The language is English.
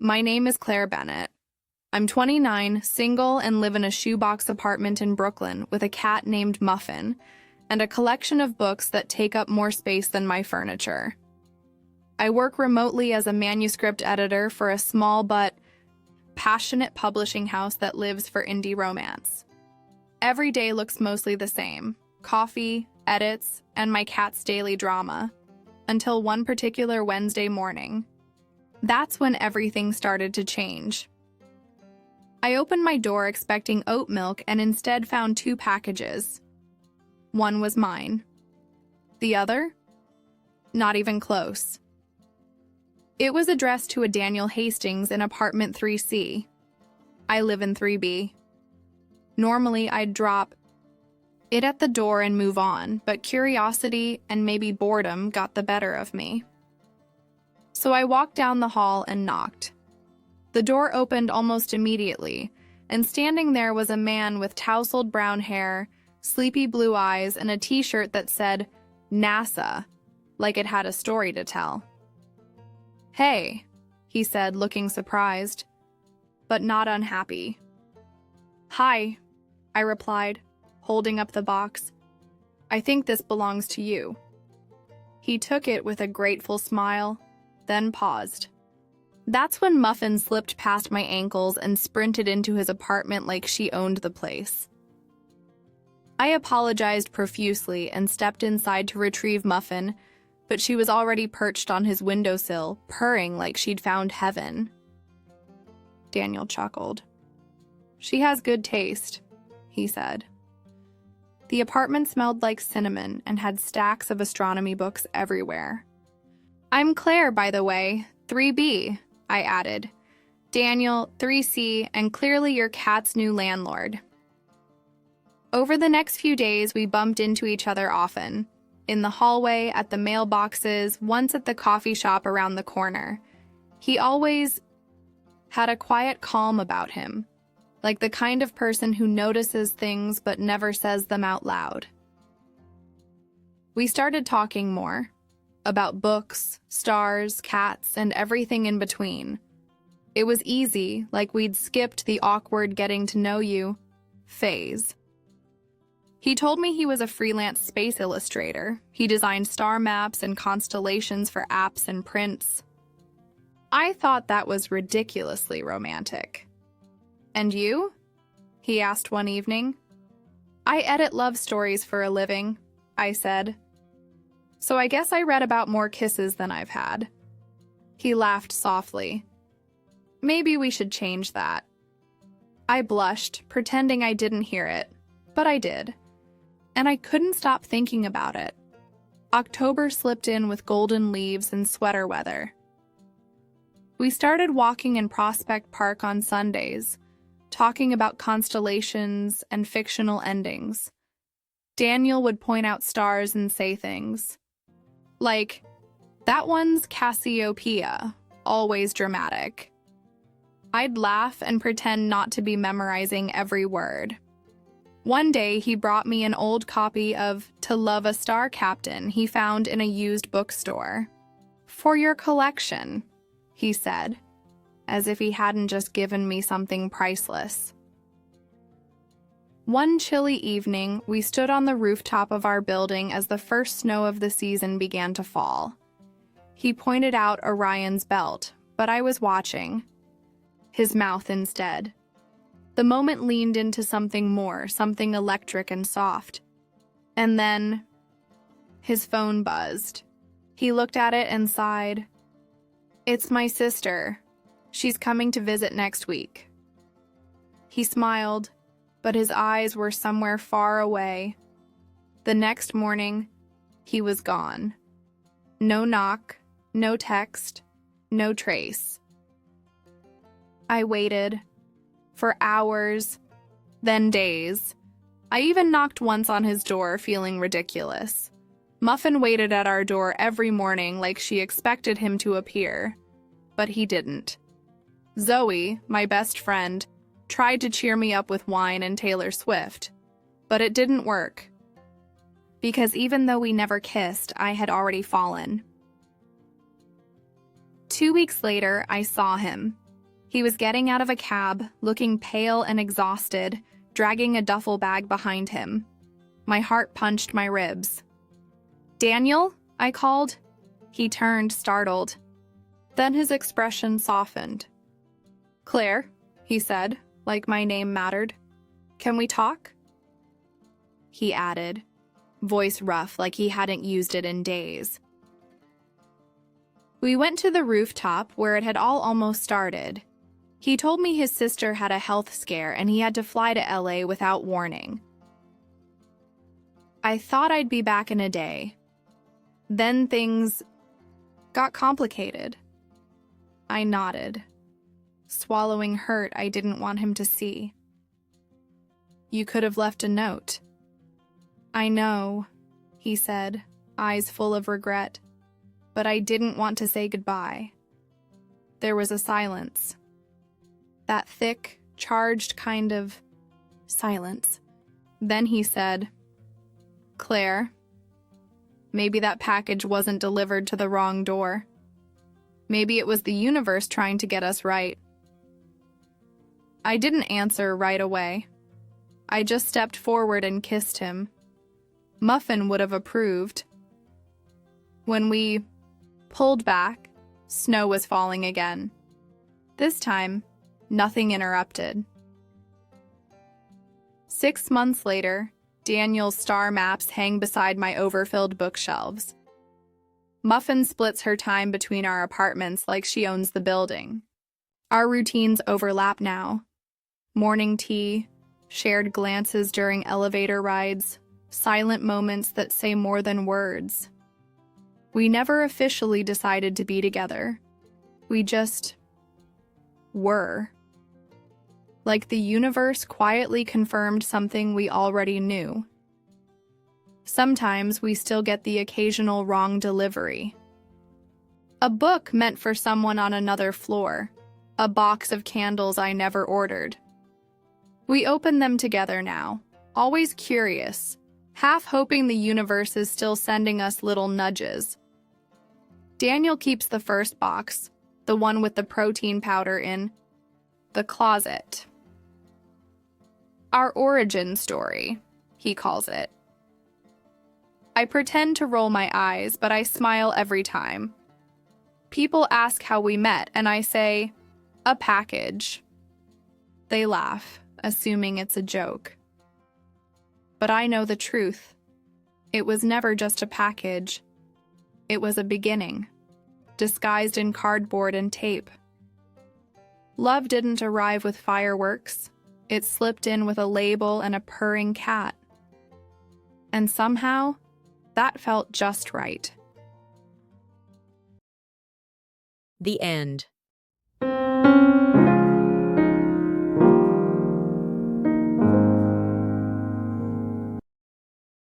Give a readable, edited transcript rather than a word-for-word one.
My name is Claire Bennett. I'm 29, single, and live in a shoebox apartment in Brooklyn with a cat named Muffin and a collection of books that take up more space than my furniture. I work remotely as a manuscript editor for a small but passionate publishing house that lives for indie romance. Every day looks mostly the same: coffee, edits, and my cat's daily drama, until one particular Wednesday morning. That's when everything started to change. I opened my door expecting oat milk and instead found 2 packages. One was mine. The other? Not even close. It was addressed to a Daniel Hastings in apartment 3C. I live in 3B. Normally, I'd drop it at the door and move on, but curiosity and maybe boredom got the better of me. So I walked down the hall and knocked. The door opened almost immediately, and standing there was a man with tousled brown hair, sleepy blue eyes, and a t-shirt that said NASA, like it had a story to tell. "Hey," he said, looking surprised, but not unhappy. "Hi," I replied, holding up the box. "I think this belongs to you." He took it with a grateful smile, then paused. That's when Muffin slipped past my ankles and sprinted into his apartment like she owned the place. I apologized profusely and stepped inside to retrieve Muffin, but she was already perched on his windowsill, purring like she'd found heaven. Daniel chuckled. "She has good taste," he said. The apartment smelled like cinnamon and had stacks of astronomy books everywhere. "I'm Claire, by the way, 3B, I added. "Daniel, 3C, and clearly your cat's new landlord." Over the next few days, we bumped into each other often. In the hallway, at the mailboxes, once at the coffee shop around the corner. He always had a quiet calm about him, like the kind of person who notices things but never says them out loud. We started talking more. About books, stars, cats, and everything in between. It was easy, like we'd skipped the awkward getting-to-know-you phase. He told me he was a freelance space illustrator. He designed star maps and constellations for apps and prints. I thought that was ridiculously romantic. "And you?" he asked one evening. "I edit love stories for a living," I said. "So I guess I read about more kisses than I've had." He laughed softly. "Maybe we should change that." I blushed, pretending I didn't hear it, but I did. And I couldn't stop thinking about it. October slipped in with golden leaves and sweater weather. We started walking in Prospect Park on Sundays, talking about constellations and fictional endings. Daniel would point out stars and say things like, "That one's Cassiopeia," always dramatic. I'd laugh and pretend not to be memorizing every word. One day, he brought me an old copy of To Love a Star Captain he found in a used bookstore. "For your collection," he said, as if he hadn't just given me something priceless. One chilly evening, we stood on the rooftop of our building as the first snow of the season began to fall. He pointed out Orion's belt, but I was watching. His mouth instead. The moment leaned into something more, something electric and soft. And then his phone buzzed. He looked at it and sighed. "It's my sister. She's coming to visit next week." He smiled, but his eyes were somewhere far away. The next morning, he was gone. No knock, no text, no trace. I waited. For hours, then days. I even knocked once on his door, feeling ridiculous. Muffin waited at our door every morning like she expected him to appear, but he didn't. Zoe, my best friend, tried to cheer me up with wine and Taylor Swift, but it didn't work. Because even though we never kissed, I had already fallen. 2 weeks later, I saw him. He was getting out of a cab, looking pale and exhausted, dragging a duffel bag behind him. My heart punched my ribs. "Daniel?" I called. He turned, startled. Then his expression softened. "Claire," he said, like my name mattered. "Can we talk?" He added, voice rough like he hadn't used it in days. We went to the rooftop where it had all almost started. He told me his sister had a health scare and he had to fly to LA without warning. I thought I'd be back in a day. Then things got complicated. I nodded, swallowing hurt I didn't want him to see. "You could have left a note." "I know," he said, eyes full of regret, "but I didn't want to say goodbye." There was a silence. That thick, charged kind of silence. Then he said, "Claire, maybe that package wasn't delivered to the wrong door. Maybe it was the universe trying to get us right." I didn't answer right away. I just stepped forward and kissed him. Muffin would have approved. When we pulled back, snow was falling again. This time, nothing interrupted. 6 months later, Daniel's star maps hang beside my overfilled bookshelves. Muffin splits her time between our apartments like she owns the building. Our routines overlap now. Morning tea, shared glances during elevator rides, silent moments that say more than words. We never officially decided to be together. We just were. Like the universe quietly confirmed something we already knew. Sometimes we still get the occasional wrong delivery. A book meant for someone on another floor. A box of candles I never ordered. We open them together now, always curious, half hoping the universe is still sending us little nudges. Daniel keeps the first box, the one with the protein powder, in the closet. Our origin story, he calls it. I pretend to roll my eyes, but I smile every time. People ask how we met, and I say, "A package." They laugh, assuming it's a joke. But I know the truth. It was never just a package. It was a beginning, disguised in cardboard and tape. Love didn't arrive with fireworks. It slipped in with a label and a purring cat. And somehow, that felt just right. The end.